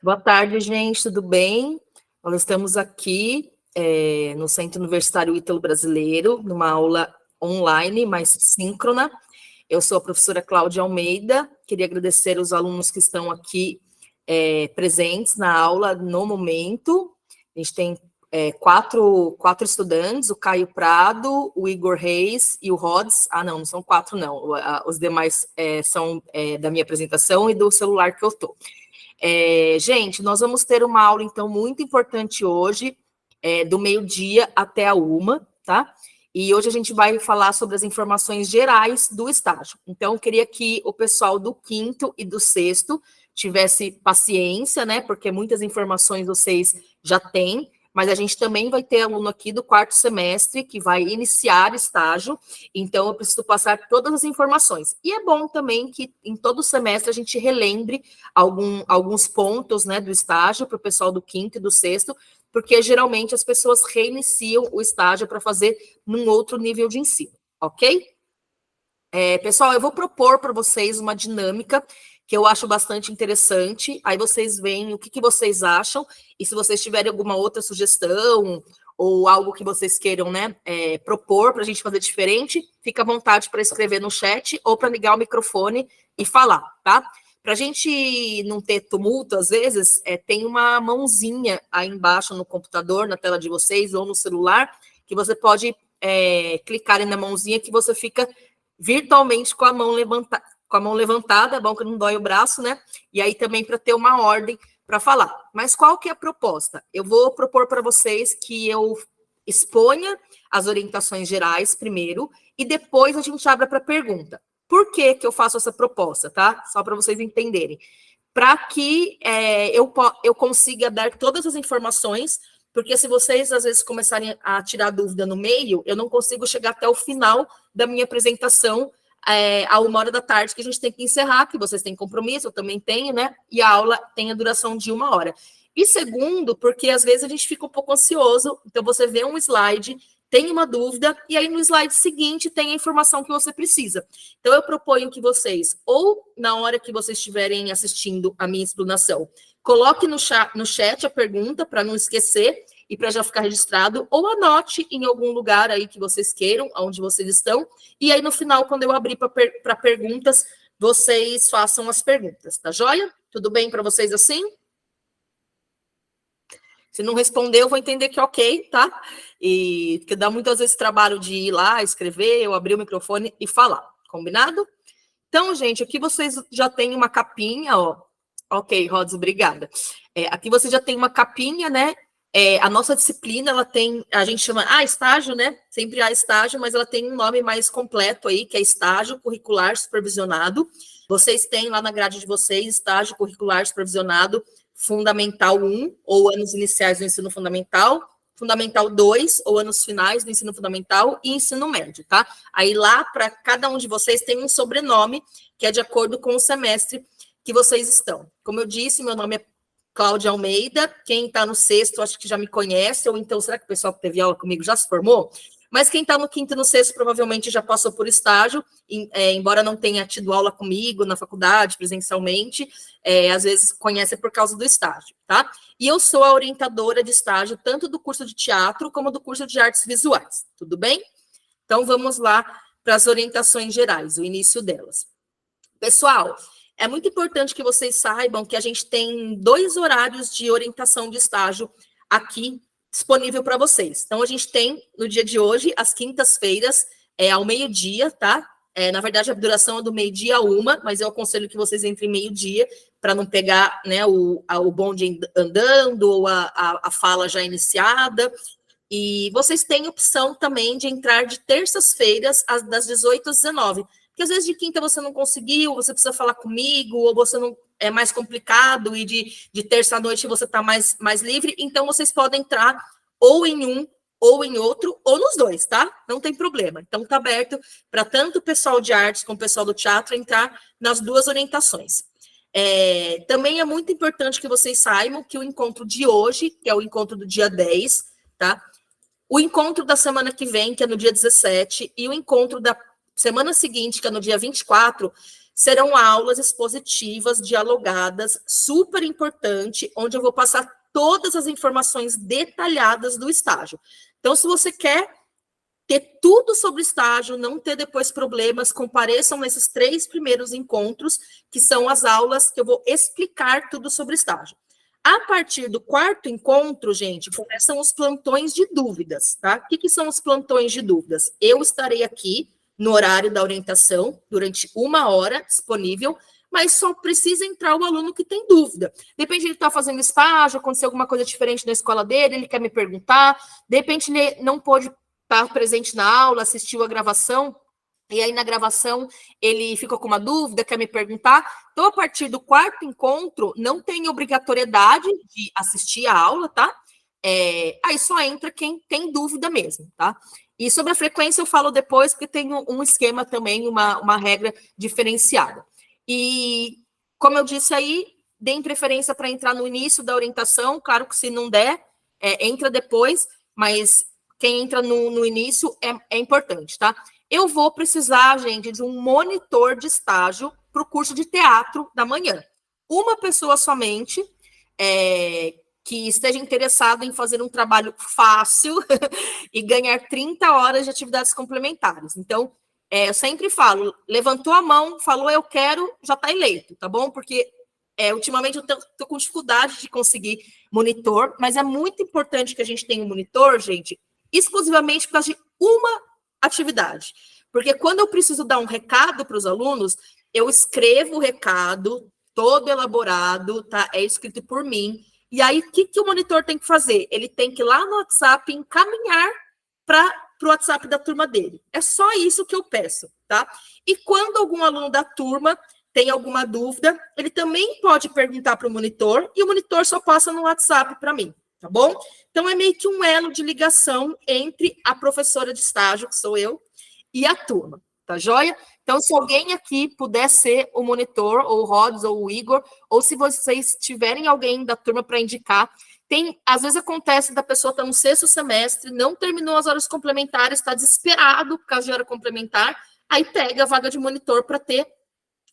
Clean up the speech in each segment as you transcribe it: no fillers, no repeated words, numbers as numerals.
Boa tarde, gente, tudo bem? Nós estamos aqui no Centro Universitário Ítalo-Brasileiro, numa aula online, mais síncrona. Eu sou a professora Cláudia Almeida, queria agradecer os alunos que estão aqui presentes na aula no momento. A gente tem quatro estudantes, o Caio Prado, o Igor Reis e o Rods. Não são quatro, não. Os demais são da minha apresentação e do celular que eu estou. Gente, nós vamos ter uma aula, então, muito importante hoje, do meio-dia até a 1h, tá? E hoje a gente vai falar sobre as informações gerais do estágio. Então, eu queria que o pessoal do 5º e do 6º tivesse paciência, né? Porque muitas informações vocês já têm, mas a gente também vai ter aluno aqui do 4º semestre que vai iniciar estágio, então eu preciso passar todas as informações. E é bom também que em todo semestre a gente relembre alguns pontos, né, do estágio para o pessoal do 5º e do 6º, porque geralmente as pessoas reiniciam o estágio para fazer num outro nível de ensino, ok? Pessoal, eu vou propor para vocês uma dinâmica que eu acho bastante interessante, aí vocês veem o que vocês acham, e se vocês tiverem alguma outra sugestão, ou algo que vocês queiram, né, propor para a gente fazer diferente, fica à vontade para escrever no chat, ou para ligar o microfone e falar, tá? Para a gente não ter tumulto, às vezes, tem uma mãozinha aí embaixo no computador, na tela de vocês, ou no celular, que você pode clicar na mãozinha que você fica virtualmente com a mão levantada, é bom que não dói o braço, né? E aí também para ter uma ordem para falar. Mas qual que é a proposta? Eu vou propor para vocês que eu exponha as orientações gerais primeiro e depois a gente abre para pergunta. Por que eu faço essa proposta, tá? Só para vocês entenderem. Para que eu consiga dar todas as informações, porque se vocês, às vezes, começarem a tirar dúvida no meio, eu não consigo chegar até o final da minha apresentação a 1h da tarde, que a gente tem que encerrar, que vocês têm compromisso, eu também tenho, né? E a aula tem a duração de 1 hora. E segundo, porque às vezes a gente fica um pouco ansioso, então você vê um slide, tem uma dúvida, e aí no slide seguinte tem a informação que você precisa. Então eu proponho que vocês, ou na hora que vocês estiverem assistindo a minha explanação, coloque no chat a pergunta para não esquecer e para já ficar registrado, ou anote em algum lugar aí que vocês queiram, onde vocês estão, e aí no final, quando eu abrir para perguntas, vocês façam as perguntas, tá joia? Tudo bem para vocês assim? Se não responder, eu vou entender que ok, tá? E porque dá muitas vezes trabalho de ir lá, escrever, eu abrir o microfone e falar, combinado? Então, gente, aqui vocês já têm uma capinha, ó. Ok, Rods, obrigada. Aqui você já tem uma capinha, né? A nossa disciplina, ela tem, a gente chama, estágio, né? Sempre há estágio, mas ela tem um nome mais completo aí, que é estágio curricular supervisionado. Vocês têm lá na grade de vocês, estágio curricular supervisionado Fundamental 1, ou anos iniciais do ensino fundamental, Fundamental 2, ou anos finais do ensino fundamental, e ensino médio, tá? Aí lá, para cada um de vocês, tem um sobrenome, que é de acordo com o semestre que vocês estão. Como eu disse, meu nome é Cláudia Almeida, quem está no 6º, acho que já me conhece, ou então, será que o pessoal que teve aula comigo já se formou? Mas quem está no 5º e no 6º provavelmente já passou por estágio, embora não tenha tido aula comigo na faculdade, presencialmente, às vezes conhece por causa do estágio, tá? E eu sou a orientadora de estágio, tanto do curso de teatro, como do curso de artes visuais, tudo bem? Então, vamos lá para as orientações gerais, o início delas. Pessoal, é muito importante que vocês saibam que a gente tem 2 horários de orientação de estágio aqui disponível para vocês. Então, a gente tem, no dia de hoje, às quintas-feiras, ao meio-dia, tá? Na verdade, a duração é do meio-dia a 1h, mas eu aconselho que vocês entrem meio-dia, para não pegar, né, o bonde andando, ou a fala já iniciada. E vocês têm opção também de entrar de terças-feiras, das 18 às 19h. Porque às vezes de quinta você não conseguiu, você precisa falar comigo, ou você não é mais complicado, e de terça à noite você está mais livre, então vocês podem entrar ou em um, ou em outro, ou nos dois, tá? Não tem problema. Então está aberto para tanto o pessoal de artes como o pessoal do teatro entrar nas 2 orientações. Também é muito importante que vocês saibam que o encontro de hoje, que é o encontro do dia 10, tá? O encontro da semana que vem, que é no dia 17, e o encontro da semana seguinte, que é no dia 24, serão aulas expositivas, dialogadas, super importante, onde eu vou passar todas as informações detalhadas do estágio. Então, se você quer ter tudo sobre estágio, não ter depois problemas, compareçam nesses 3 primeiros encontros, que são as aulas que eu vou explicar tudo sobre estágio. A partir do 4º encontro, gente, começam os plantões de dúvidas, tá? O que são os plantões de dúvidas? Eu estarei aqui no horário da orientação, durante 1 hora disponível, mas só precisa entrar o aluno que tem dúvida. De repente ele está fazendo estágio, aconteceu alguma coisa diferente na escola dele, ele quer me perguntar, de repente ele não pôde estar presente na aula, assistiu a gravação, e aí na gravação ele ficou com uma dúvida, quer me perguntar. Então, a partir do 4º encontro, não tem obrigatoriedade de assistir a aula, tá? Aí só entra quem tem dúvida mesmo, tá? E sobre a frequência eu falo depois, porque tem um esquema também, uma regra diferenciada. E, como eu disse aí, deem preferência para entrar no início da orientação, claro que se não der, entra depois, mas quem entra no início é importante, tá? Eu vou precisar, gente, de um monitor de estágio para o curso de teatro da manhã. Uma pessoa somente, que esteja interessado em fazer um trabalho fácil e ganhar 30 horas de atividades complementares. Então, eu sempre falo, levantou a mão, falou eu quero, já está eleito, tá bom? Porque ultimamente eu estou com dificuldade de conseguir monitor, mas é muito importante que a gente tenha um monitor, gente, exclusivamente por causa de uma atividade. Porque quando eu preciso dar um recado para os alunos, eu escrevo o recado, todo elaborado, tá? É escrito por mim. E aí, o que o monitor tem que fazer? Ele tem que ir lá no WhatsApp encaminhar para o WhatsApp da turma dele. É só isso que eu peço, tá? E quando algum aluno da turma tem alguma dúvida, ele também pode perguntar para o monitor, e o monitor só passa no WhatsApp para mim, tá bom? Então, é meio que um elo de ligação entre a professora de estágio, que sou eu, e a turma, tá joia? Então, se alguém aqui puder ser o monitor, ou o Rods, ou o Igor, ou se vocês tiverem alguém da turma para indicar, às vezes acontece da pessoa estar no 6º semestre, não terminou as horas complementares, está desesperado por causa de hora complementar, aí pega a vaga de monitor para ter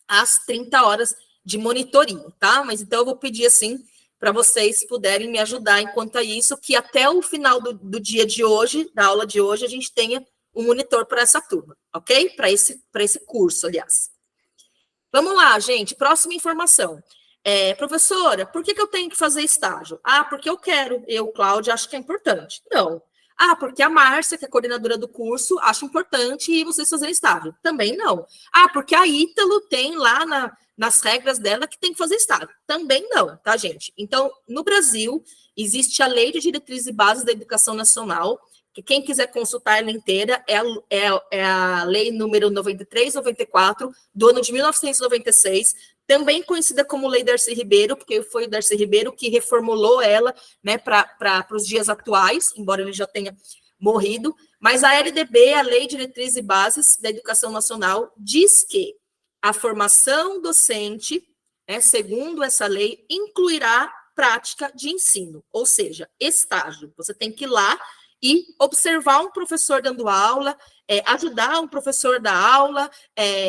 as 30 horas de monitoria, tá? Mas então eu vou pedir, assim, para vocês puderem me ajudar enquanto a isso, que até o final do dia de hoje, da aula de hoje, a gente tenha um monitor para essa turma, ok? Para esse curso, aliás. Vamos lá, gente. Próxima informação. Professora, por que eu tenho que fazer estágio? Ah, porque eu quero. Eu, Cláudia, acho que é importante. Não. Ah, porque a Márcia, que é coordenadora do curso, acha importante e vocês fazerem estágio. Também não. Ah, porque a Ítalo tem lá nas regras dela que tem que fazer estágio. Também não, tá, gente? Então, no Brasil, existe a Lei de Diretrizes e Bases da Educação Nacional, que quem quiser consultar ela inteira é a Lei número 93/94, do ano de 1996, também conhecida como Lei Darcy Ribeiro, porque foi o Darcy Ribeiro que reformulou ela, né, para os dias atuais, embora ele já tenha morrido. Mas a LDB, a Lei de Diretrizes e Bases da Educação Nacional, diz que a formação docente, né, segundo essa lei, incluirá prática de ensino, ou seja, estágio. Você tem que ir lá e observar um professor dando aula, ajudar um professor da aula,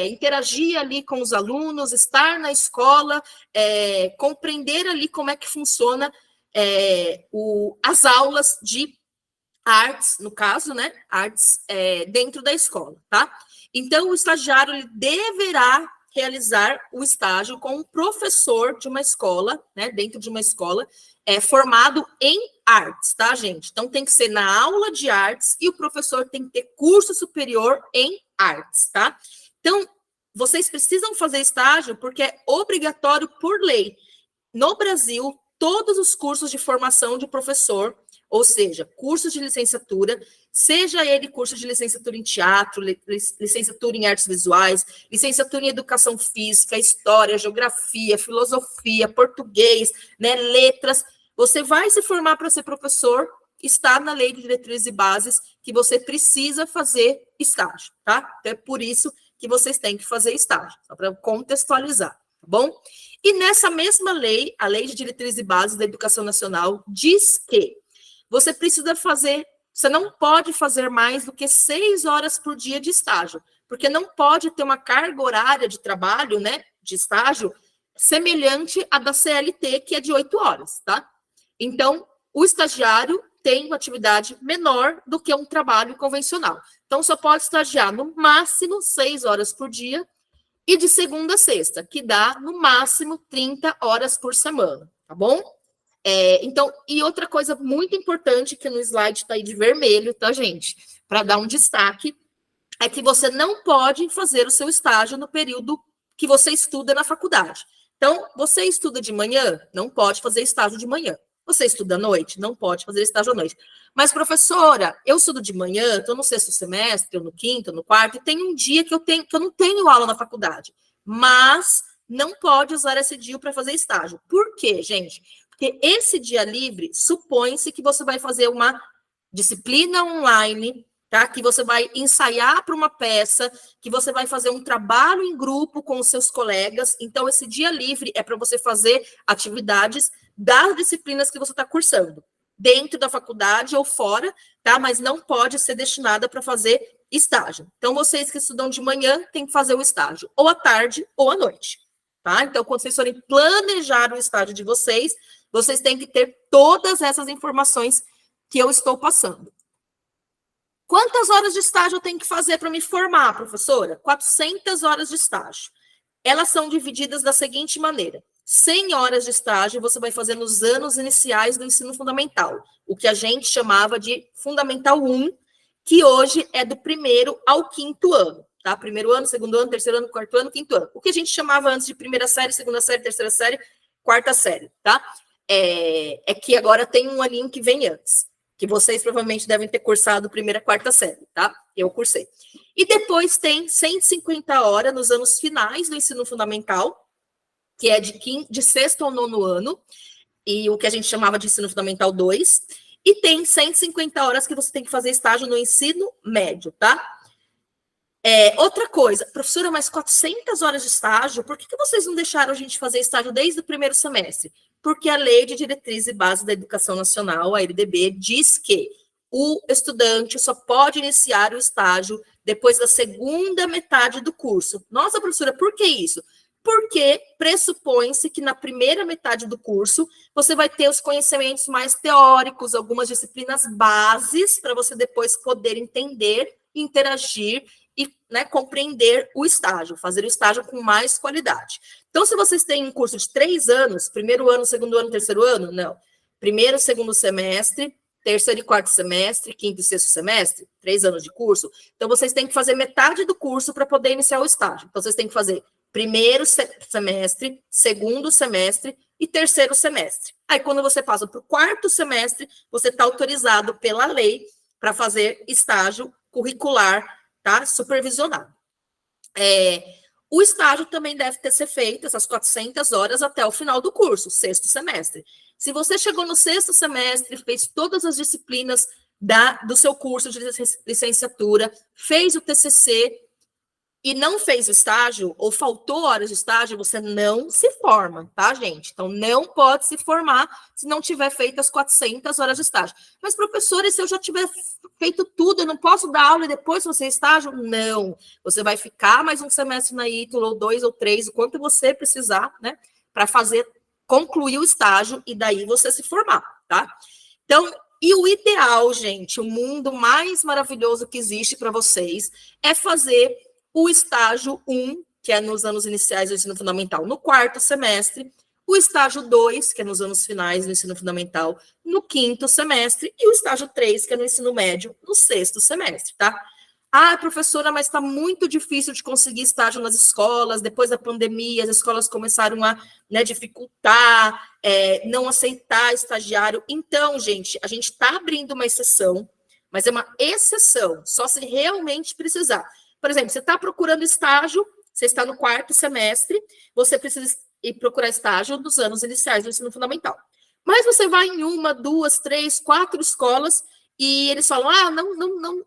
interagir ali com os alunos, estar na escola, compreender ali como é que funciona as aulas de artes, no caso, né? Artes dentro da escola, tá? Então, o estagiário ele deverá realizar o estágio com um professor de uma escola, né? Dentro de uma escola, formado em artes, tá, gente? Então, tem que ser na aula de artes e o professor tem que ter curso superior em artes, tá? Então, vocês precisam fazer estágio porque é obrigatório por lei. No Brasil, todos os cursos de formação de professor, ou seja, cursos de licenciatura, seja ele curso de licenciatura em teatro, licenciatura em artes visuais, licenciatura em educação física, história, geografia, filosofia, português, né, letras, você vai se formar para ser professor, está na Lei de Diretrizes e Bases que você precisa fazer estágio, tá? Então, é por isso que vocês têm que fazer estágio, só para contextualizar, tá bom? E nessa mesma lei, a Lei de Diretrizes e Bases da Educação Nacional, diz que você não pode fazer mais do que 6 horas por dia de estágio. porque não pode ter uma carga horária de trabalho, né, de estágio, semelhante à da CLT, que é de 8 horas, tá? Então, o estagiário tem uma atividade menor do que um trabalho convencional. Então, só pode estagiar no máximo 6 horas por dia e de segunda a sexta, que dá no máximo 30 horas por semana, tá bom? Então, e outra coisa muito importante que no slide está aí de vermelho, tá, gente? Para dar um destaque, é que você não pode fazer o seu estágio no período que você estuda na faculdade. Então, você estuda de manhã, não pode fazer estágio de manhã. Você estuda à noite, não pode fazer estágio à noite. Mas, professora, eu estudo de manhã, estou no sexto semestre, ou no quinto, ou no quarto, e tem um dia que eu não tenho aula na faculdade. Mas não pode usar esse dia para fazer estágio. Por quê, gente? Porque esse dia livre, supõe-se que você vai fazer uma disciplina online, tá? Que você vai ensaiar para uma peça, que você vai fazer um trabalho em grupo com os seus colegas. Então, esse dia livre é para você fazer atividades das disciplinas que você está cursando, dentro da faculdade ou fora, tá? Mas não pode ser destinada para fazer estágio. Então, vocês que estudam de manhã têm que fazer o estágio ou à tarde ou à noite, tá? Então, quando vocês forem planejar o estágio de vocês, vocês têm que ter todas essas informações que eu estou passando. Quantas horas de estágio eu tenho que fazer para me formar, professora? 400 horas de estágio. Elas são divididas da seguinte maneira: 100 horas de estágio você vai fazer nos anos iniciais do ensino fundamental, o que a gente chamava de Fundamental 1, que hoje é do 1º ao 5º ano, tá? 1º ano, 2º ano, 3º ano, 4º ano, 5º ano. O que a gente chamava antes de 1ª série, 2ª série, 3ª série, 4ª série, tá? É que agora tem um aninho que vem antes, que vocês provavelmente devem ter cursado 1ª, 4ª série, tá? Eu cursei. E depois tem 150 horas nos anos finais do ensino fundamental, que é de sexto ao 9º ano, e o que a gente chamava de ensino fundamental 2, e tem 150 horas que você tem que fazer estágio no ensino médio, tá? Outra coisa, professora, mas 400 horas de estágio, por que vocês não deixaram a gente fazer estágio desde o 1º semestre? Porque a Lei de Diretriz e Base da Educação Nacional, a LDB, diz que o estudante só pode iniciar o estágio depois da segunda metade do curso. Nossa, professora, por que isso? Porque pressupõe-se que na primeira metade do curso você vai ter os conhecimentos mais teóricos, algumas disciplinas bases, para você depois poder entender, interagir e, né, compreender o estágio, fazer o estágio com mais qualidade. Então, se vocês têm um curso de 3 anos, 1º ano, 2º ano, 3º ano, não. 1º, 2º semestre, 3º e 4º semestre, 5º e 6º semestre, 3 anos de curso. Então, vocês têm que fazer metade do curso para poder iniciar o estágio. Então, vocês têm que fazer 1º semestre, 2º semestre e 3º semestre. Aí, quando você passa para o 4º semestre, você está autorizado pela lei para fazer estágio curricular, tá? Supervisionado. O estágio também deve ser feito, essas 400 horas, até o final do curso, 6º semestre. Se você chegou no 6º semestre, fez todas as disciplinas do seu curso de licenciatura, fez o TCC e não fez o estágio, ou faltou horas de estágio, você não se forma, tá, gente? Então, não pode se formar se não tiver feito as 400 horas de estágio. Mas, professora, e se eu já tiver feito tudo, eu não posso dar aula e depois fazer estágio? Não. Você vai ficar mais um semestre na ITLA, ou 2 ou 3, o quanto você precisar, né, para concluir o estágio e daí você se formar, tá? Então, e o ideal, gente, o mundo mais maravilhoso que existe para vocês é fazer o estágio 1, que é nos anos iniciais do ensino fundamental, no 4º semestre, o estágio 2, que é nos anos finais do ensino fundamental, no 5º semestre, e o estágio 3, que é no ensino médio, no 6º semestre, tá? Ah, professora, mas está muito difícil de conseguir estágio nas escolas, depois da pandemia, as escolas começaram a, né, dificultar, não aceitar estagiário. Então, gente, a gente está abrindo uma exceção, mas é uma exceção, só se realmente precisar. Por exemplo, você está procurando estágio, você está no 4º semestre, você precisa ir procurar estágio nos anos iniciais do ensino fundamental. Mas você vai em 1, 2, 3, 4 escolas e eles falam,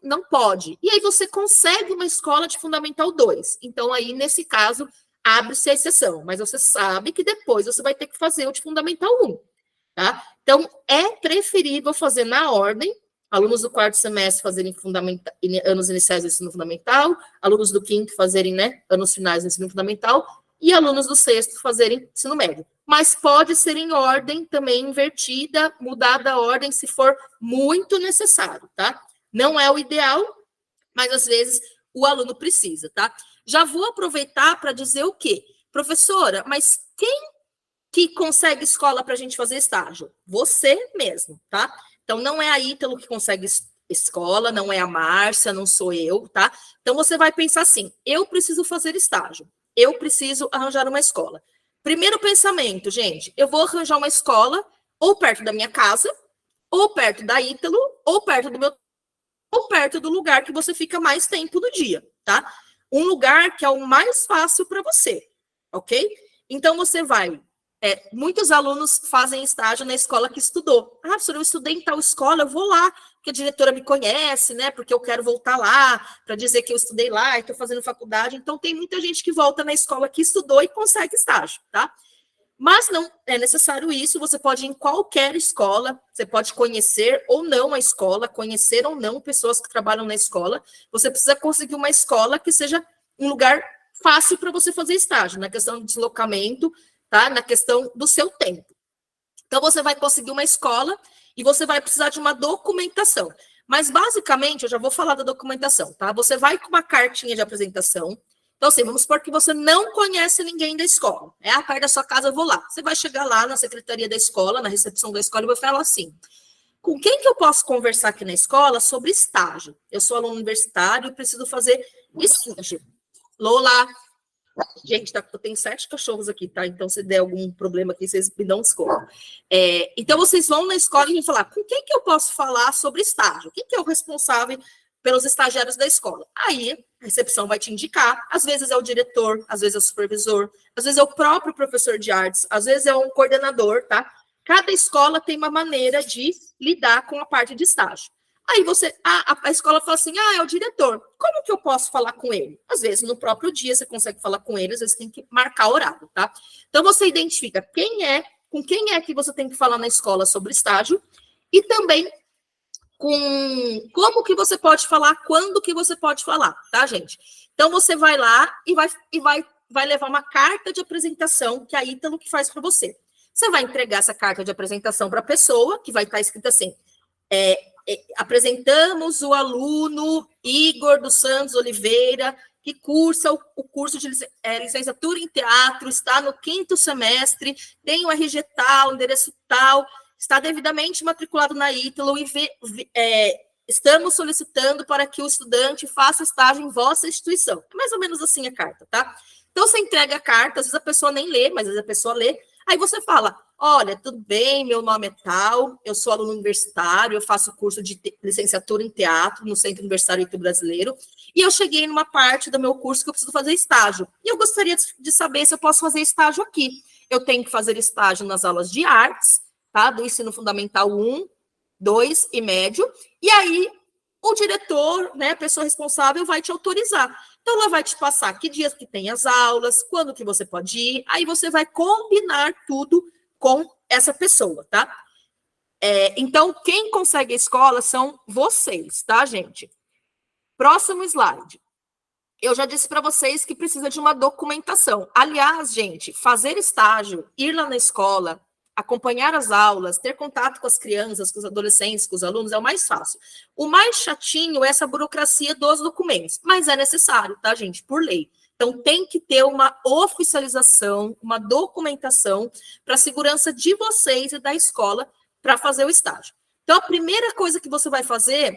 não pode. E aí você consegue uma escola de Fundamental 2. Então, aí, nesse caso, abre-se a exceção. Mas você sabe que depois você vai ter que fazer o de Fundamental 1. Tá? Então, é preferível fazer na ordem alunos do quarto semestre fazerem anos iniciais do ensino fundamental, alunos do quinto fazerem, né, anos finais do ensino fundamental, e alunos do sexto fazerem ensino médio. Mas pode ser em ordem também invertida, mudada a ordem se for muito necessário, tá? Não é o ideal, mas às vezes o aluno precisa, tá? Já vou aproveitar para dizer o quê? Professora, mas quem que consegue escola para a gente fazer estágio? Você mesmo, tá? Então, não é a Ítalo que consegue escola, não é a Márcia, não sou eu, tá? Então, você vai pensar assim, eu preciso fazer estágio, eu preciso arranjar uma escola. Primeiro pensamento, gente, eu vou arranjar uma escola ou perto da minha casa, ou perto da Ítalo, ou perto do meu, ou perto do lugar que você fica mais tempo do dia, tá? Um lugar que é o mais fácil para você, ok? Então, você vai... muitos alunos fazem estágio na escola que estudou. Ah, professor, eu estudei em tal escola, eu vou lá, porque a diretora me conhece, né? Porque eu quero voltar lá para dizer que eu estudei lá e estou fazendo faculdade. Então, tem muita gente que volta na escola que estudou e consegue estágio, tá? Mas não é necessário isso, você pode ir em qualquer escola, você pode conhecer ou não a escola, conhecer ou não pessoas que trabalham na escola. Você precisa conseguir uma escola que seja um lugar fácil para você fazer estágio, na questão de deslocamento, tá? Na questão do seu tempo. Então, você vai conseguir uma escola e você vai precisar de uma documentação. Mas, basicamente, eu já vou falar da documentação, tá? Você vai com uma cartinha de apresentação. Então, assim, vamos supor que você não conhece ninguém da escola. É a perto da sua casa, eu vou lá. Você vai chegar lá na secretaria da escola, na recepção da escola, e vai falar assim, com quem que eu posso conversar aqui na escola sobre estágio? Eu sou aluno universitário e preciso fazer estágio. Lola... Gente, tá, eu tenho 7 cachorros aqui, tá? Então, se der algum problema aqui, vocês me dão desconto. Então, vocês vão na escola e vão falar, com quem que eu posso falar sobre estágio? Quem que é o responsável pelos estagiários da escola? Aí, a recepção vai te indicar, às vezes é o diretor, às vezes é o supervisor, às vezes é o próprio professor de artes, às vezes é um coordenador, tá? Cada escola tem uma maneira de lidar com a parte de estágio. Aí a escola fala assim, é o diretor, como que eu posso falar com ele? Às vezes, no próprio dia, você consegue falar com ele, às vezes tem que marcar horário, tá? Então, você identifica com quem é que você tem que falar na escola sobre estágio, e também com como que você pode falar, quando que você pode falar, tá, gente? Então, você vai lá e vai levar uma carta de apresentação que a Ítalo que faz para você. Você vai entregar essa carta de apresentação para a pessoa, que vai estar escrita assim, apresentamos o Igor dos Santos Oliveira, que cursa o curso de licenciatura em teatro, está no 5º semestre, tem o RG tal, endereço tal, está devidamente matriculado na Ítalo e estamos solicitando para que o estudante faça estágio em vossa instituição. É mais ou menos assim a carta, tá? Então, você entrega a carta, às vezes a pessoa nem lê, mas às vezes a pessoa lê, aí você fala, olha, tudo bem, meu nome é tal, eu sou aluno universitário, eu faço curso de licenciatura em teatro no Centro Universitário Ítalo Brasileiro, e eu cheguei numa parte do meu curso que eu preciso fazer estágio. E eu gostaria de saber se eu posso fazer estágio aqui. Eu tenho que fazer estágio nas aulas de artes, tá? Do ensino fundamental 1, 2 e médio, e aí o diretor, né, a pessoa responsável, vai te autorizar. Então, ela vai te passar que dias que tem as aulas, quando que você pode ir, aí você vai combinar tudo com essa pessoa, tá? Então, quem consegue a escola são vocês, tá, gente? Próximo slide. Eu já disse para vocês que precisa de uma documentação. Aliás, gente, fazer estágio, ir lá na escola, acompanhar as aulas, ter contato com as crianças, com os adolescentes, com os alunos, é o mais fácil. O mais chatinho é essa burocracia dos documentos, mas é necessário, tá, gente? Por lei. Então, tem que ter uma oficialização, uma documentação para a segurança de vocês e da escola para fazer o estágio. Então, a primeira coisa que você vai fazer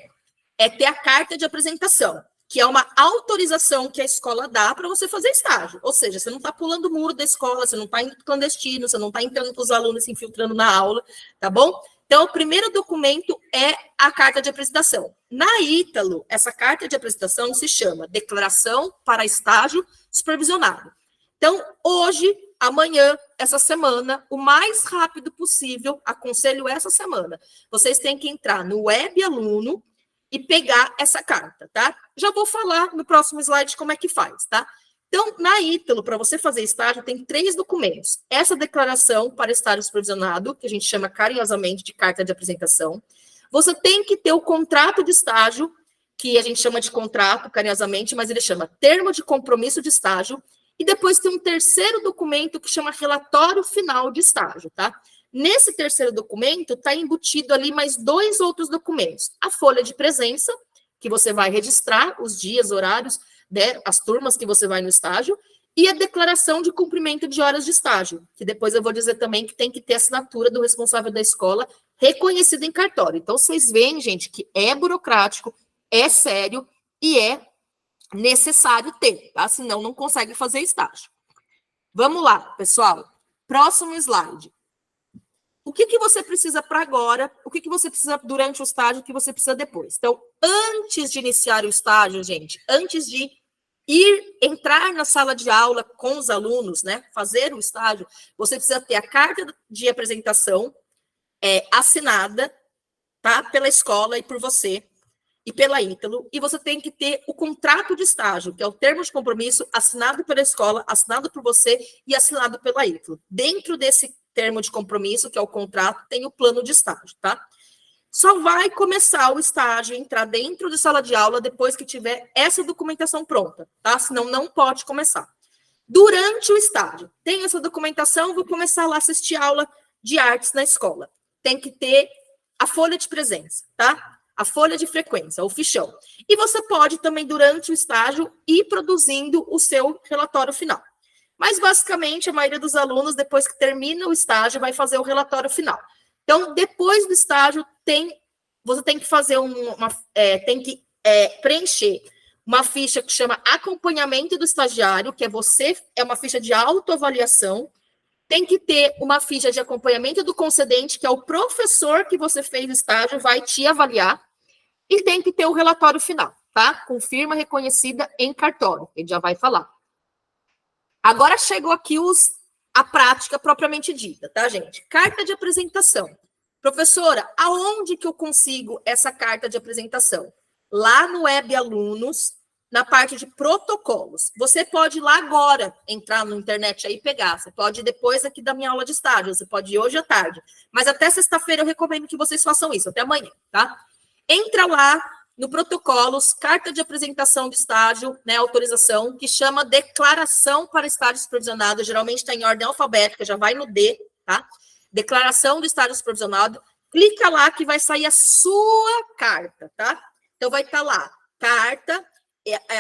é ter a carta de apresentação, que é uma autorização que a escola dá para você fazer estágio. Ou seja, você não está pulando o muro da escola, você não está indo clandestino, você não está entrando com os alunos, se infiltrando na aula, tá bom? Então, o primeiro documento é a carta de apresentação. Na Ítalo, essa carta de apresentação se chama Declaração para Estágio Supervisionado. Então, hoje, amanhã, essa semana, o mais rápido possível, aconselho essa semana, vocês têm que entrar no Web Aluno e pegar essa carta, tá? Já vou falar no próximo slide como é que faz, tá? Então, na Ítalo, para você fazer estágio, tem 3 documentos. Essa declaração para estágio supervisionado, que a gente chama carinhosamente de carta de apresentação. Você tem que ter o contrato de estágio, que a gente chama de contrato, carinhosamente, mas ele chama termo de compromisso de estágio, e depois tem um terceiro documento que chama relatório final de estágio, tá? Nesse terceiro documento, está embutido ali mais 2 outros documentos. A folha de presença, que você vai registrar os dias, horários, né, as turmas que você vai no estágio, e a declaração de cumprimento de horas de estágio, que depois eu vou dizer também que tem que ter assinatura do responsável da escola reconhecida em cartório. Então, vocês veem, gente, que é burocrático, é sério e é necessário ter, tá? Senão não consegue fazer estágio. Vamos lá, pessoal. Próximo slide. O que você precisa para agora? O que você precisa durante o estágio? O que você precisa depois? Então, antes de iniciar o estágio, gente, antes de entrar na sala de aula com os alunos, né, fazer o estágio, você precisa ter a carta de apresentação assinada, tá, pela escola e por você, e pela Ítalo, e você tem que ter o contrato de estágio, que é o termo de compromisso assinado pela escola, assinado por você e assinado pela Ítalo. Dentro desse termo de compromisso, que é o contrato, tem o plano de estágio, tá? Só vai começar o estágio, entrar dentro de sala de aula depois que tiver essa documentação pronta, tá? Senão não pode começar. Durante o estágio, tem essa documentação, vou começar lá a assistir aula de artes na escola. Tem que ter a folha de presença, tá? A folha de frequência, o fichão. E você pode também, durante o estágio, ir produzindo o seu relatório final. Mas, basicamente, a maioria dos alunos, depois que termina o estágio, vai fazer o relatório final. Então, depois do estágio, você tem que fazer preencher uma ficha que chama acompanhamento do estagiário, que é uma ficha de autoavaliação. Tem que ter uma ficha de acompanhamento do concedente, que é o professor que você fez o estágio, vai te avaliar. E tem que ter o relatório final, tá? Com firma reconhecida em cartório. Ele já vai falar. Agora chegou aqui a prática propriamente dita, tá, gente? Carta de apresentação. Professora, aonde que eu consigo essa carta de apresentação? Lá no Web Alunos, na parte de protocolos. Você pode ir lá agora, entrar na internet aí e pegar. Você pode ir depois aqui da minha aula de estágio, você pode ir hoje à tarde. Mas até sexta-feira eu recomendo que vocês façam isso, até amanhã, tá? Entra lá no protocolos, carta de apresentação de estágio, né, autorização, que chama declaração para estágio supervisionado, geralmente está em ordem alfabética, já vai no D, tá? Declaração do estágio supervisionado, clica lá que vai sair a sua carta, tá? Então vai estar lá, carta,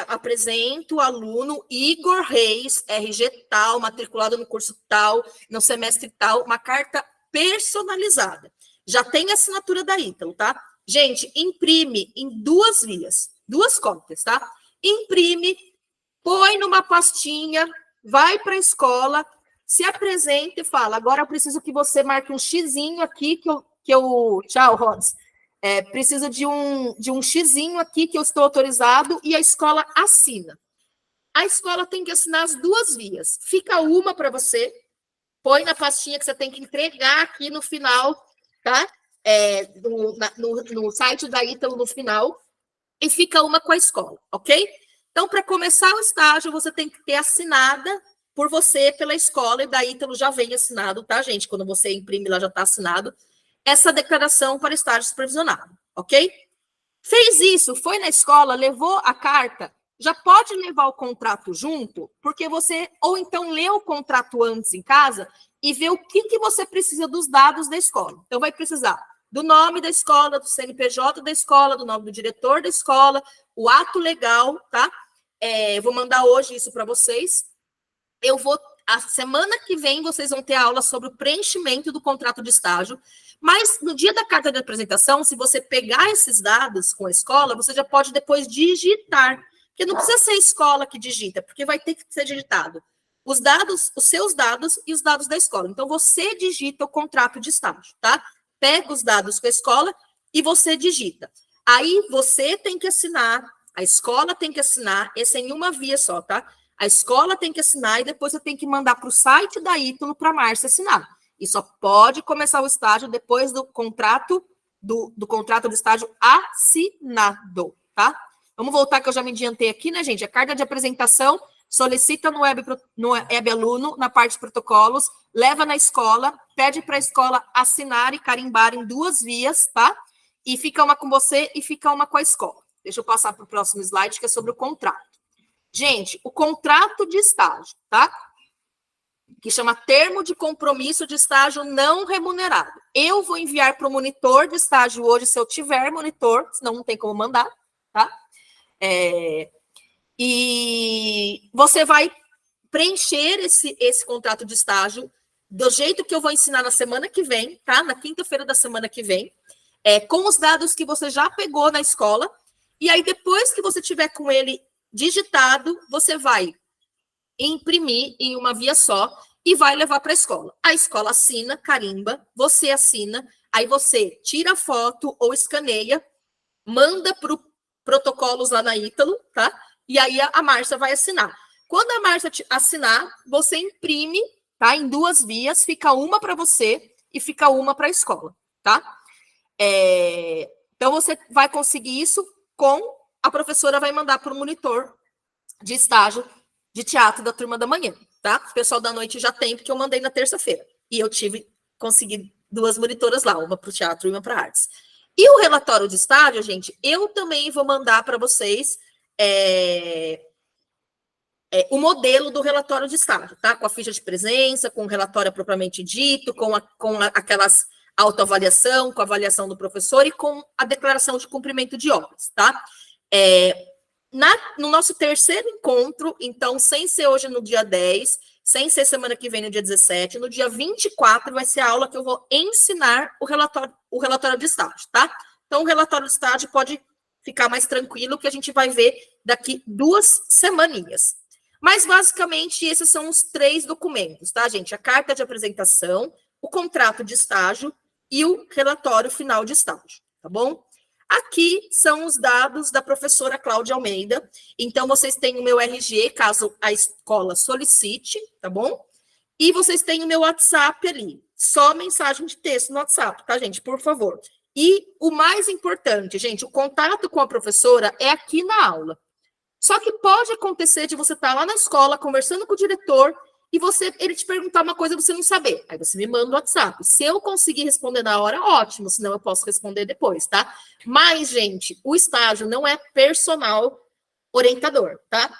apresento o aluno Igor Reis, RG tal, matriculado no curso tal, no semestre tal, uma carta personalizada. Já tem a assinatura da Ítalo, tá? Gente, imprime em 2 vias, 2 cópias, tá? Imprime, põe numa pastinha, vai para a escola, se apresenta e fala, agora eu preciso que você marque um xizinho aqui, tchau, Rods, preciso de um xizinho aqui que eu estou autorizado e a escola assina. A escola tem que assinar as 2 vias. Fica uma para você, põe na pastinha que você tem que entregar aqui no final, tá? No site da Ítalo no final, e fica uma com a escola, ok? Então, para começar o estágio, você tem que ter assinada por você, pela escola, e da Ítalo já vem assinado, tá, gente? Quando você imprime, lá já está assinado, essa declaração para estágio supervisionado, ok? Fez isso, foi na escola, levou a carta, já pode levar o contrato junto, porque você, ou então lê o contrato antes em casa e vê o que você precisa dos dados da escola. Então, vai precisar do nome da escola, do CNPJ da escola, do nome do diretor da escola, o ato legal, tá? Eu vou mandar hoje isso para vocês. A semana que vem, vocês vão ter aula sobre o preenchimento do contrato de estágio, mas no dia da carta de apresentação, se você pegar esses dados com a escola, você já pode depois digitar, porque não precisa ser a escola que digita, porque vai ter que ser digitado os seus dados e os dados da escola. Então, você digita o contrato de estágio, tá? Pega os dados com a escola e você digita. Aí, você tem que assinar, a escola tem que assinar, esse é em uma via só, tá? A escola tem que assinar e depois você tem que mandar para o site da Ítalo para a Márcia assinar. E só pode começar o estágio depois do contrato, do contrato de estágio assinado, tá? Vamos voltar que eu já me adiantei aqui, né, gente? A carta de apresentação solicita no web aluno, na parte de protocolos, leva na escola, pede para a escola assinar e carimbar em 2 vias, tá? e fica uma com você e fica uma com a escola. Deixa eu passar para o próximo slide, que é sobre o contrato. Gente, o contrato de estágio, tá? Que chama termo de compromisso de estágio não remunerado. Eu vou enviar para o monitor de estágio hoje, se eu tiver monitor, senão não tem como mandar, tá? E você vai preencher esse contrato de estágio do jeito que eu vou ensinar na semana que vem, tá? Na quinta-feira da semana que vem, com os dados que você já pegou na escola, e aí depois que você tiver com ele digitado, você vai imprimir em uma via só e vai levar para a escola. A escola assina, carimba, você assina, aí você tira a foto ou escaneia, manda para o protocolos lá na Ítalo, tá? E aí a Márcia vai assinar. Quando a Márcia assinar, você imprime, tá? Em 2 vias, fica uma para você e fica uma para a escola, tá? Então você vai conseguir isso a professora vai mandar para o monitor de estágio de teatro da turma da manhã, tá? O pessoal da noite já tem, porque eu mandei na terça-feira. E eu consegui 2 monitoras lá, uma para o teatro e uma para artes. E o relatório de estágio, gente, eu também vou mandar para vocês o modelo do relatório de estágio, tá? Com a ficha de presença, com o relatório propriamente dito, com aquelas autoavaliação, com a avaliação do professor e com a declaração de cumprimento de obras, tá? No nosso terceiro encontro, então, sem ser hoje no dia 10, sem ser semana que vem no dia 17, no dia 24 vai ser a aula que eu vou ensinar o relatório de estágio, tá? Então, o relatório de estágio pode ficar mais tranquilo, que a gente vai ver daqui 2 semaninhas. Mas, basicamente, esses são os 3 documentos, tá, gente? A carta de apresentação, o contrato de estágio e o relatório final de estágio, tá bom? Aqui são os dados da professora Cláudia Almeida. Então, vocês têm o meu RG, caso a escola solicite, tá bom? E vocês têm o meu WhatsApp ali. Só mensagem de texto no WhatsApp, tá, gente? Por favor. E o mais importante, gente, o contato com a professora é aqui na aula. Só que pode acontecer de você estar lá na escola, conversando com o diretor, e ele te perguntar uma coisa e você não saber. Aí você me manda o WhatsApp. Se eu conseguir responder na hora, ótimo, senão eu posso responder depois, tá? Mas, gente, o estágio não é personal orientador, tá?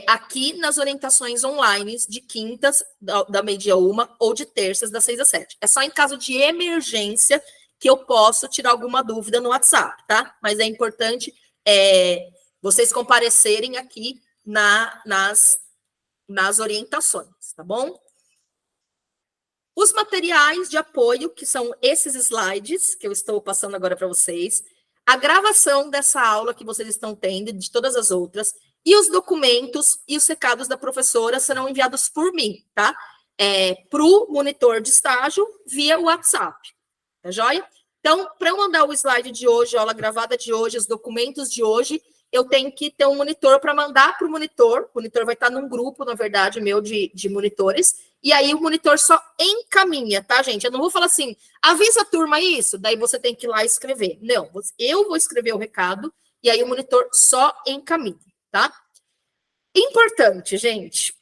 Aqui nas orientações online de quintas, da meio-dia 1, ou de terças, das 6 às 7. É só em caso de emergência que eu posso tirar alguma dúvida no WhatsApp, tá? Mas é importante vocês comparecerem aqui nas orientações, tá bom? Os materiais de apoio, que são esses slides que eu estou passando agora para vocês, a gravação dessa aula que vocês estão tendo, de todas as outras, e os documentos e os recados da professora serão enviados por mim, tá? Para o monitor de estágio via WhatsApp, tá joia? Então, para eu mandar o slide de hoje, a aula gravada de hoje, os documentos de hoje, eu tenho que ter um monitor para mandar para o monitor vai estar num grupo, na verdade, meu de monitores, e aí o monitor só encaminha, tá, gente? Eu não vou falar assim, avisa a turma isso, daí você tem que ir lá escrever. Não, eu vou escrever o recado, e aí o monitor só encaminha, tá? Importante, gente,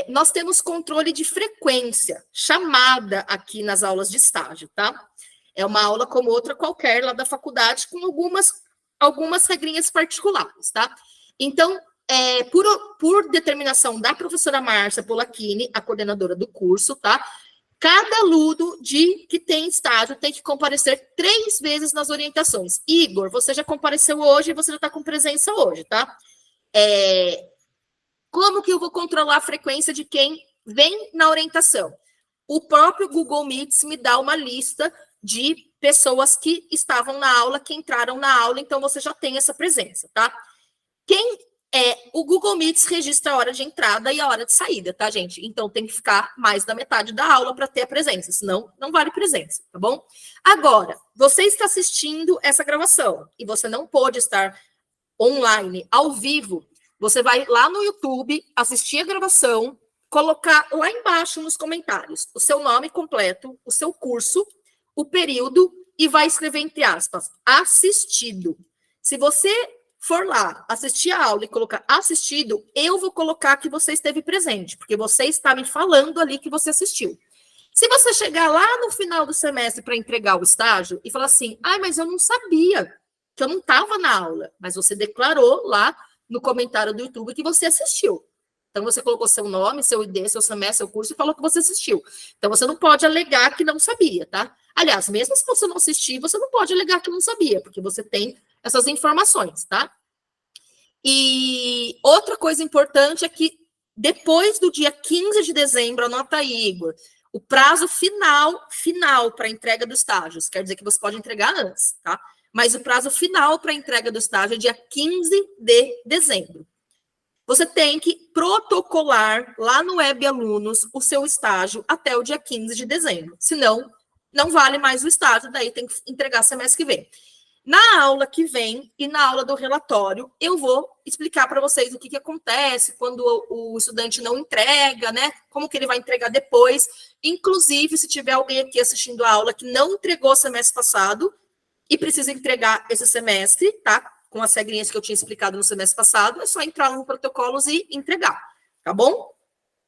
nós temos controle de frequência, chamada aqui nas aulas de estágio, tá? É uma aula como outra qualquer lá da faculdade, com algumas regrinhas particulares, tá? Então, por determinação da professora Márcia Polacchini, a coordenadora do curso, tá? Cada aluno que tem estágio tem que comparecer 3 vezes nas orientações. Igor, você já compareceu hoje e você já está com presença hoje, tá? Como que eu vou controlar a frequência de quem vem na orientação? O próprio Google Meets me dá uma lista de pessoas que estavam na aula, que entraram na aula, então você já tem essa presença, tá? O Google Meets registra a hora de entrada e a hora de saída, tá, gente? Então tem que ficar mais da metade da aula para ter a presença, senão não vale presença, tá bom? Agora, você está assistindo essa gravação e você não pôde estar online, ao vivo, você vai lá no YouTube, assistir a gravação, colocar lá embaixo nos comentários o seu nome completo, o seu curso, o período e vai escrever entre aspas, assistido. Se você for lá assistir a aula e colocar assistido, eu vou colocar que você esteve presente, porque você está me falando ali que você assistiu. Se você chegar lá no final do semestre para entregar o estágio e falar assim, mas eu não sabia, que eu não estava na aula, mas você declarou lá no comentário do YouTube que você assistiu. Então, você colocou seu nome, seu ID, seu semestre, seu curso e falou que você assistiu. Então, você não pode alegar que não sabia, tá? Aliás, mesmo se você não assistir, você não pode alegar que não sabia, porque você tem essas informações, tá? E outra coisa importante é que depois do dia 15 de dezembro, anota aí, Igor, o prazo final para entrega dos estágios, quer dizer que você pode entregar antes, tá? Mas o prazo final para entrega do estágio é dia 15 de dezembro. Você tem que protocolar lá no Web Alunos o seu estágio até o dia 15 de dezembro. Senão, não vale mais o estágio, daí tem que entregar semestre que vem. Na aula que vem e na aula do relatório, eu vou explicar para vocês o que acontece quando o estudante não entrega, né? Como que ele vai entregar depois. Inclusive, se tiver alguém aqui assistindo a aula que não entregou semestre passado e precisa entregar esse semestre, tá? Com as regrinhas que eu tinha explicado no semestre passado, é só entrar no protocolos e entregar, tá bom?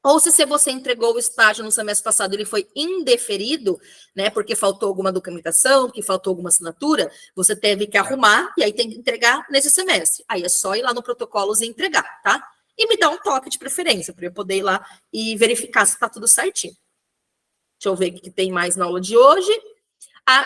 Ou se você entregou o estágio no semestre passado, ele foi indeferido, né, porque faltou alguma documentação, porque faltou alguma assinatura, você teve que arrumar e aí tem que entregar nesse semestre. Aí é só ir lá no protocolos e entregar, tá? E me dá um toque de preferência, para eu poder ir lá e verificar se está tudo certinho. Deixa eu ver o que tem mais na aula de hoje.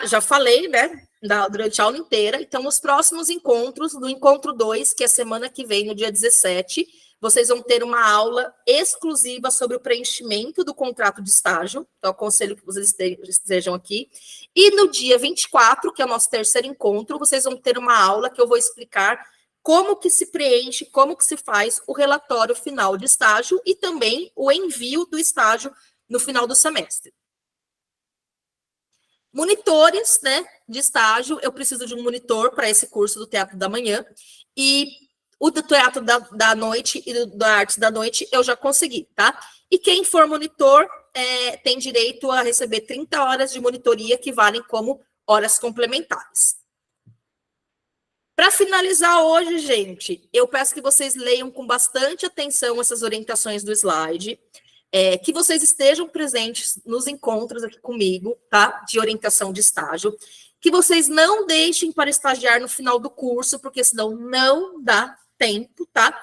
Já falei, né, durante a aula inteira. Então, os próximos encontros, no encontro 2, que é semana que vem, no dia 17, vocês vão ter uma aula exclusiva sobre o preenchimento do contrato de estágio. Então, aconselho que vocês estejam aqui. E no dia 24, que é o nosso terceiro encontro, vocês vão ter uma aula que eu vou explicar como que se preenche, como que se faz o relatório final de estágio e também o envio do estágio no final do semestre. Monitores, né, de estágio, eu preciso de um monitor para esse curso do Teatro da Manhã, e o do Teatro da Noite e da Arte da Noite eu já consegui, tá? E quem for monitor tem direito a receber 30 horas de monitoria que valem como horas complementares. Para finalizar hoje, gente, eu peço que vocês leiam com bastante atenção essas orientações do slide, que vocês estejam presentes nos encontros aqui comigo, tá? De orientação de estágio, que vocês não deixem para estagiar no final do curso, porque senão não dá tempo, tá?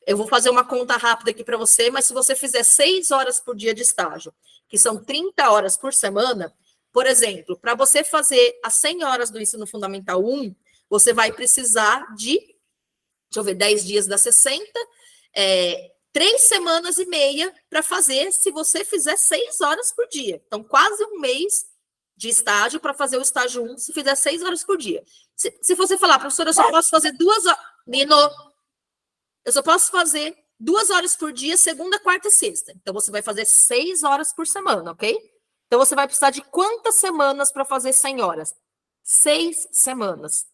Eu vou fazer uma conta rápida aqui para você, mas se você fizer 6 horas por dia de estágio, que são 30 horas por semana, por exemplo, para você fazer as 100 horas do ensino fundamental 1, você vai precisar de, deixa eu ver, 10 dias dá 60, 3 semanas e meia para fazer, se você fizer 6 horas por dia. Então, quase um mês de estágio para fazer o estágio 1, se fizer 6 horas por dia. Se você falar, professora, eu só posso fazer 2 horas... Nino, eu só posso fazer 2 horas por dia, segunda, quarta e sexta. Então, você vai fazer 6 horas por semana, ok? Então, você vai precisar de quantas semanas para fazer 100 horas? 6 semanas.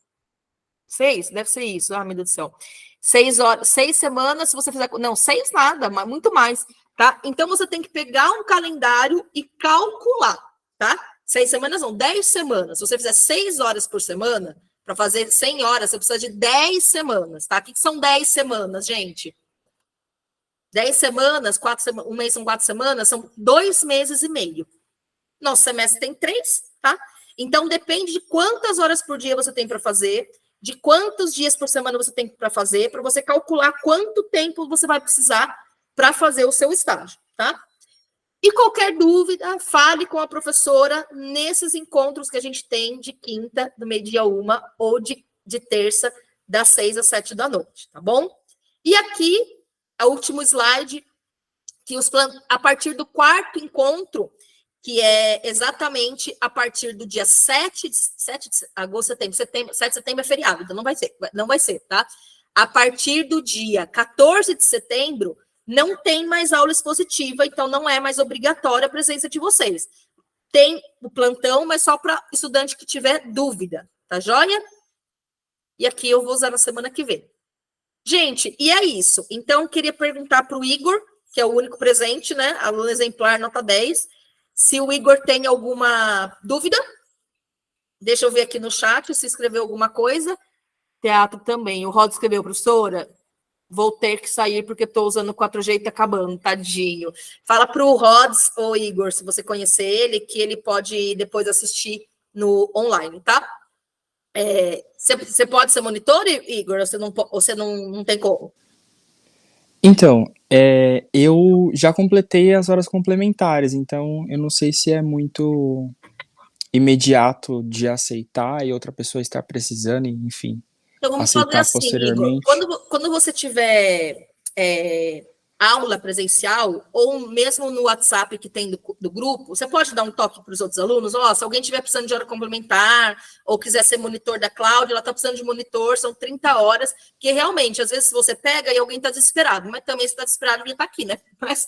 6? Deve ser isso. Ah, meu Deus do céu. 6 horas, 6 semanas, se você fizer... Não, 6 nada, mas muito mais, tá? Então, você tem que pegar um calendário e calcular, tá? 6 semanas não, 10 semanas. Se você fizer 6 horas por semana, para fazer 100 horas, você precisa de 10 semanas, tá? O que são 10 semanas, gente? 10 semanas, 4 semanas, um mês são 4 semanas, são 2 meses e meio. Nosso semestre tem 3, tá? Então, depende de quantas horas por dia você tem para fazer, de quantos dias por semana você tem para fazer, para você calcular quanto tempo você vai precisar para fazer o seu estágio, tá? E qualquer dúvida, fale com a professora nesses encontros que a gente tem de quinta, do meio-dia 1, ou de terça, das 6 às 7 da noite, tá bom? E aqui, o último slide, que a partir do quarto encontro, que é exatamente a partir do dia 7 de agosto, setembro, 7 de setembro é feriado, então não vai ser, tá? A partir do dia 14 de setembro, não tem mais aula expositiva, então não é mais obrigatória a presença de vocês. Tem o plantão, mas só para estudante que tiver dúvida, tá joia? E aqui eu vou usar na semana que vem. Gente, e é isso. Então, eu queria perguntar para o Igor, que é o único presente, né? Aluno exemplar, nota 10. Se o Igor tem alguma dúvida, deixa eu ver aqui no chat se escreveu alguma coisa. Teatro também. O Rod escreveu, professora. Vou ter que sair porque estou usando o 4G e tá acabando, tadinho. Fala pro Rods, ou Igor, se você conhecer ele, que ele pode depois assistir no online, tá? Você pode ser monitor, Igor? Ou você não tem como? Então, eu já completei as horas complementares, então eu não sei se é muito imediato de aceitar e outra pessoa estar precisando, enfim, Então vamos fazer aceitar assim, Igor. posteriormente. Quando você tiver aula presencial, ou mesmo no WhatsApp que tem do grupo, você pode dar um toque para os outros alunos, se alguém estiver precisando de hora complementar, ou quiser ser monitor da Cláudia, ela está precisando de monitor, são 30 horas, que realmente, às vezes você pega e alguém está desesperado, mas também se está desesperado, ele está aqui, né? Mas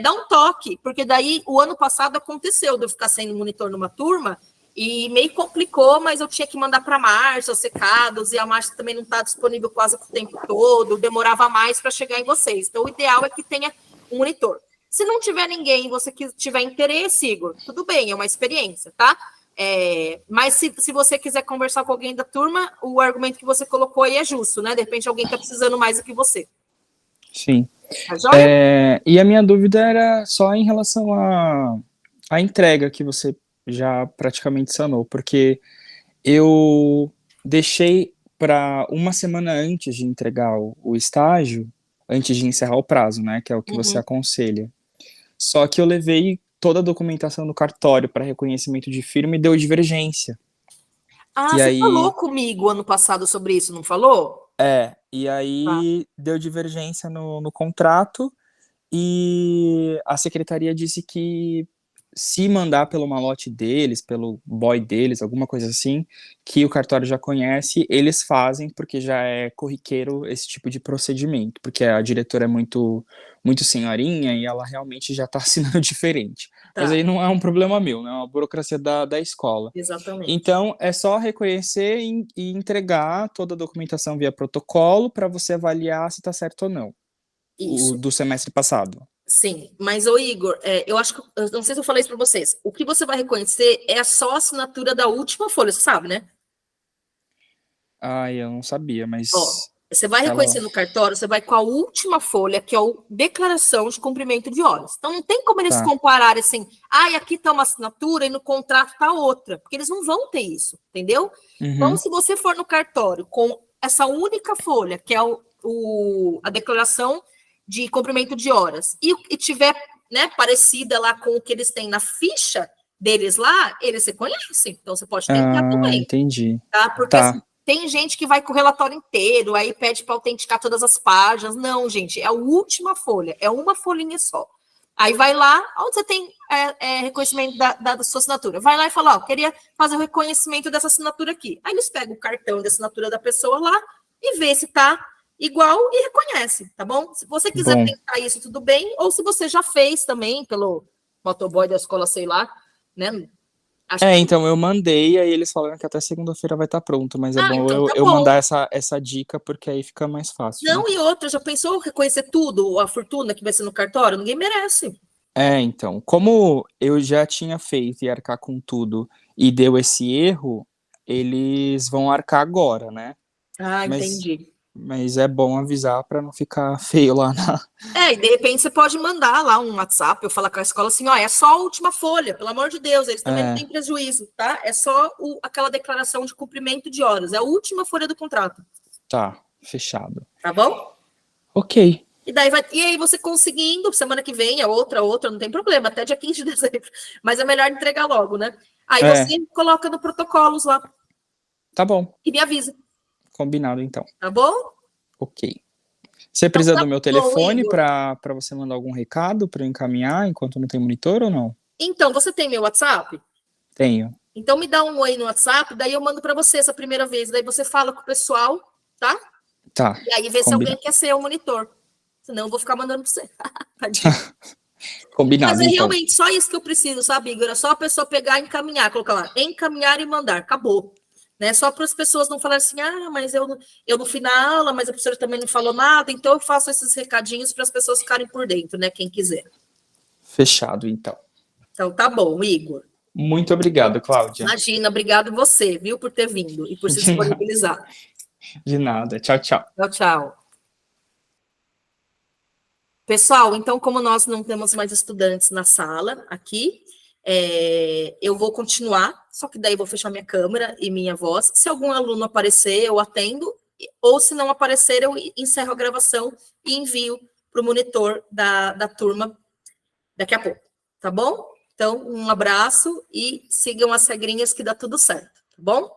dá um toque, porque daí o ano passado aconteceu de eu ficar sendo monitor numa turma, e meio complicou, mas eu tinha que mandar para a Márcia os recados, e a Márcia também não está disponível quase o tempo todo, demorava mais para chegar em vocês. Então, o ideal é que tenha um monitor. Se não tiver ninguém e você tiver interesse, Igor, tudo bem, é uma experiência, tá? Mas se você quiser conversar com alguém da turma, o argumento que você colocou aí é justo, né? De repente, alguém está precisando mais do que você. Sim. Tá joia? E a minha dúvida era só em relação à entrega que você já praticamente sanou, porque eu deixei para uma semana antes de entregar o estágio, antes de encerrar o prazo, né, que é o que você aconselha. Só que eu levei toda a documentação do cartório para reconhecimento de firma e deu divergência. Ah, E você aí, falou comigo ano passado sobre isso, não falou? e Tá. aí deu divergência no contrato e a secretaria disse que se mandar pelo malote deles, pelo boy deles, alguma coisa assim, que o cartório já conhece, eles fazem porque já é corriqueiro esse tipo de procedimento, porque a diretora é muito senhorinha e ela realmente já está assinando diferente. Mas Tá, aí não é um problema meu, né? É uma burocracia da escola. exatamente. Então, é só reconhecer e entregar toda a documentação via protocolo para você avaliar se está certo ou não. O Isso. do semestre passado. Sim, mas ô Igor, eu acho que eu não sei se eu falei isso para vocês. O que você vai reconhecer é só a assinatura da última folha, você sabe, né? Ah, eu não sabia, Ó, mas você vai ela. reconhecer no cartório, você vai com a última folha, que é a declaração de cumprimento de horas. Então não tem como eles Tá. compararem assim, aqui está uma assinatura e no contrato está outra, porque eles não vão ter isso, entendeu? Então, Uhum. se você for no cartório com essa única folha, que é a declaração de cumprimento de horas, e tiver, né, parecida lá com o que eles têm na ficha deles lá, eles se conhecem. Então você pode tentar Ah, também, entendi. tá? Porque assim, Tá. tem gente que vai com o relatório inteiro, aí pede para autenticar todas as páginas. Não, gente, é a última folha, é uma folhinha só. Aí vai lá, onde você tem reconhecimento da sua assinatura. Vai lá e fala, queria fazer o reconhecimento dessa assinatura aqui. Aí eles pegam o cartão de assinatura da pessoa lá e vê se tá igual e reconhece, tá bom? Se você quiser Bom. tentar isso, tudo bem. Ou se você já fez também pelo motoboy da escola, sei lá, né? Acho que Então eu mandei, aí eles falaram que até segunda-feira vai estar pronto, mas é bom então eu, tá eu bom. mandar essa dica, porque aí fica mais fácil, né? Não, e outra, já pensou reconhecer tudo, a fortuna que vai ser no cartório? Ninguém merece. Então, como eu já tinha feito e arcar com tudo e deu esse erro, eles vão arcar agora, né? Ah, Mas, entendi. mas é bom avisar para não ficar feio lá na. E de repente você pode mandar lá um WhatsApp, eu falar com a escola assim, é só a última folha, pelo amor de Deus, eles também não É, têm prejuízo, tá? É só aquela declaração de cumprimento de horas, é a última folha do contrato, tá, fechado. tá bom? Ok, E aí você conseguindo, semana que vem, outra, não tem problema, até dia 15 de dezembro, mas é melhor entregar logo, né? Aí é, você coloca no protocolos lá tá bom, e me avisa, combinado então. tá bom? Ok. Você Então precisa tá do meu bom, telefone Igor. para você mandar algum recado para eu encaminhar enquanto não tem monitor ou não? Então, você tem meu WhatsApp? Tenho. Então me dá um oi no WhatsApp, daí eu mando para você essa primeira vez, daí você fala com o pessoal, tá? Tá, E aí vê se alguém combinado. quer ser o monitor. Senão eu vou ficar mandando para você. Tadinho. Mas Combinado é então. realmente só isso que eu preciso, sabe, Igor? É só a pessoa pegar e encaminhar, colocar lá, encaminhar e mandar, acabou. Né? Só para as pessoas não falarem assim, mas eu não fui na aula, mas a professora também não falou nada, então eu faço esses recadinhos para as pessoas ficarem por dentro, né? Quem quiser. Fechado então. Então tá bom, Igor. Muito obrigado, Cláudia. Imagina, obrigado você, viu, por ter vindo e por se De nada. disponibilizar. De nada. Tchau, tchau. Tchau, tchau. Pessoal, então, como nós não temos mais estudantes na sala aqui, eu vou continuar, só que daí vou fechar minha câmera e minha voz. Se algum aluno aparecer, eu atendo, ou se não aparecer, eu encerro a gravação e envio para o monitor da turma daqui a pouco, tá bom? Então, um abraço e sigam as regrinhas que dá tudo certo, tá bom?